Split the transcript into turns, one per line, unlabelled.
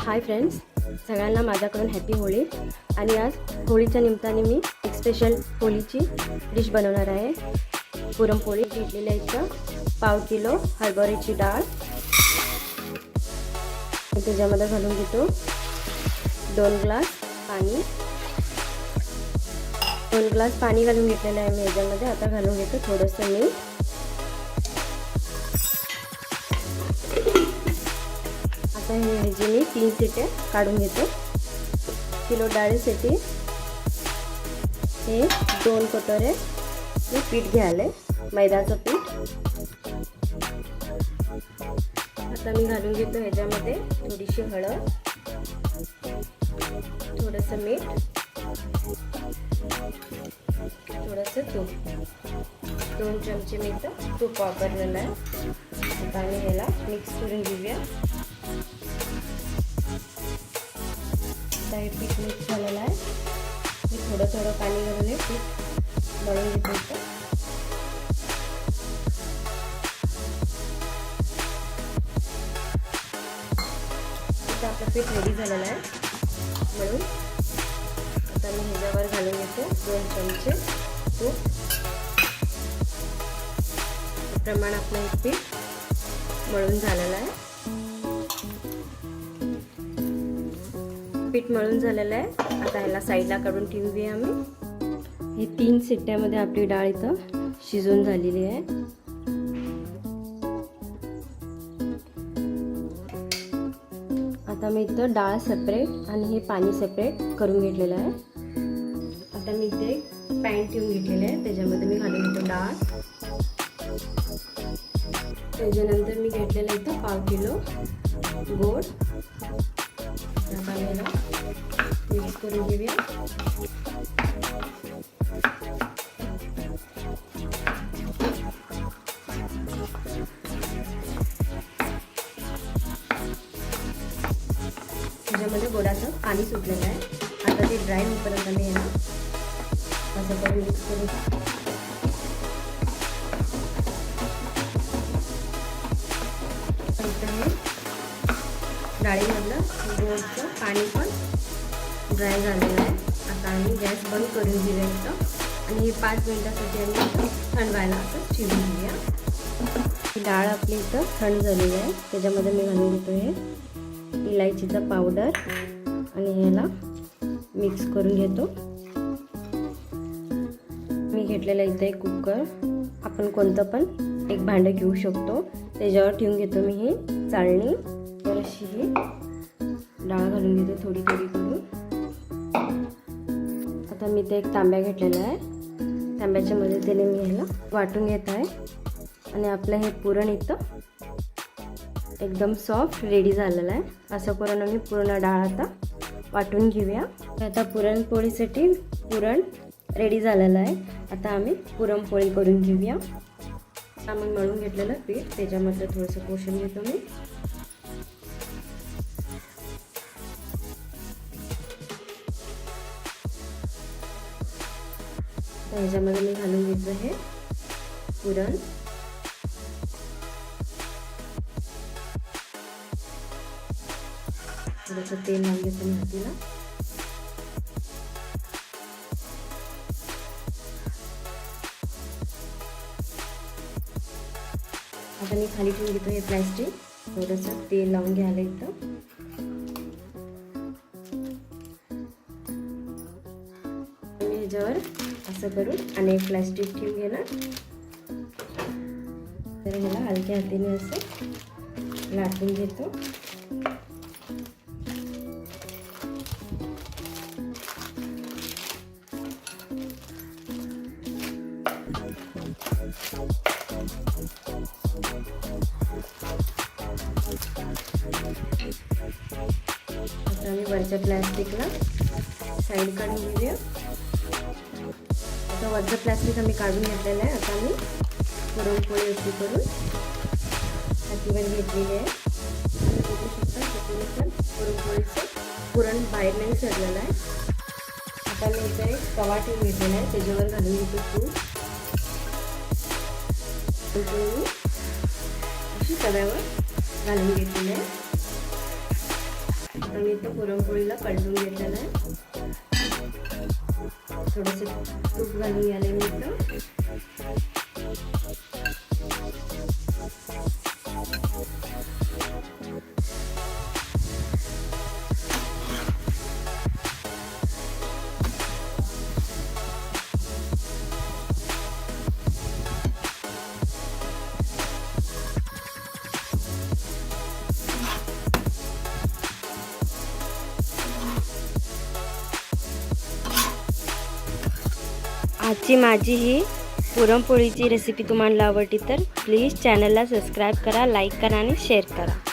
Hi friends, सगळ्यांना माझ्याकडून happy Holi. आणि आज होळीच्या निमित्ताने मी एक स्पेशल होळीची डिश बनवणार आहे. पुरणपोळी घेतलेली आहे. इथं पाव किलो हरभऱ्याची डाळ त्याच्यामध्ये घालून घेतो. 2 ग्लास पाणी, 2 ग्लास पाणी घालून घेतलेलं आहे मी याच्यामध्ये. आता घालून घेतो थोडंसं मीठ. आता ह्याची मी 3 शिट्या काढून घेतो. किलो डाळीसाठी हे 2 कटोरे मी पीठ घ्यायला, मैद्याचं पीठ. आता मी घालून घेतो ह्याच्यामध्ये थोडीशी हळद, थोडंसं मीठ, थोडंसं तूप. 2 चमचे मी इथं तूप वापरलेलं आहे. आता मी ह्याला मिक्स करून घेऊया. आता हे पीठ मिक्स झालेलं आहे. मी थोडं थोडं पाणी घालून हे पीठ मळून घेतो इथं. इथं आपलं पीठ रेडी झालेलं आहे म्हणून आता मी ह्याच्यावर घालून घेतो 2 चमचे तूप. प्रमाण आपलं हे पीठ मळून झालेलं आहे. पीठ मळून झालेलं आहे. आता ह्याला साईडला काढून ठेवूया आम्ही. हे 3 शिट्ट्यामध्ये आपली डाळ इथं शिजून झालेली आहे. आता मी इथं डाळ सेपरेट आणि हे पाणी सेपरेट करून घेतलेलं आहे. आता मी इथे एक पॅन ठेवून घेतलेलं आहे. त्याच्यामध्ये मी घालून घेतो डाळ. त्याच्यानंतर मी घेतलेलं इथं पाव किलो गोड. आता याला मिक्स करून घेऊया. त्याच्यामध्ये गोडाचं पाणी सुटलेलं आहे. आता ते ड्राय होईपर्यंत मी याला असं करून मिक्स करून डाळीमधलं गोडचं पाणी पण ड्राय झालेलं आहे. आता आम्ही गॅस बंद करून घेऊया इथं आणि हे 5 मिनिटासाठी आम्ही थंड व्हायला असं शिजवून घेऊया. ही डाळ आपली इथं थंड झालेली आहे. त्याच्यामध्ये मी घालून घेतो हे इलायचीचा पावडर आणि ह्याला मिक्स करून घेतो. मी घेतलेलं इथं एक कुकर, आपण कोणतं पण एक भांडं घेऊ शकतो. त्याच्यावर ठेवून घेतो मी ही चाळणी. अशी ही डाळ घालून घेतो थोडी थोडी करून. आता मी ते एक तांब्या घेतलेला आहे. तांब्याच्या मदतीने मी ह्याला वाटून घेत आहे. आणि आपलं हे पुरण इथं एकदम सॉफ्ट रेडी झालेलं आहे. असं करून आम्ही पूर्ण डाळ आता वाटून घेऊया. आता पुरणपोळीसाठी पुरण रेडी झालेलं आहे. आता आम्ही पुरणपोळी करून घेऊया. आम्ही मळून घेतलेलं पीठ त्याच्यामध्ये थोडंसं पोषण घेतो मी. ह्याच्यामध्ये मी घालून घेतलं हे पुरण. थोडंसं तेल लावून घेतो मी हातीला. आता मी खाली ठेवून घेतो हे प्लॅस्टिक. थोडंसं तेल लावून घ्यायला इथं. आणि ह्याच्यावर असं करून आणि एक प्लॅस्टिक ठेवून घेणार. तर ह्याला हलक्या हाताने असं लाटून घेतो. आता मी वरच्या प्लॅस्टिकला साईड काढून घेऊया. आता वरचं प्लॅस्टिक आम्ही काढून घेतलेलं आहे. आता मी पुरणपोळी अशी करून हातीवर घेतलेली आहे. तुम्ही बघू शकता पण पुरणपोळीचं पुरण बाहेर नाही सरलेलं आहे. आता मी इथे एक तवा ठेवून घेतलेला आहे. त्याच्यावर घालून घेतो तूप. अशी तव्यावर घालून घेतलेली आहे. आता मी इथं पुरणपोळीला पलटून घेतलेलं आहे. थोडेसे तूप घालून घ्यायला मी इथं. आजची माझी ही पुरणपोळीची रेसिपी तुम्हाला आवडली तर प्लीज चॅनलला सबस्क्राईब करा, लाईक करा आणि शेअर करा.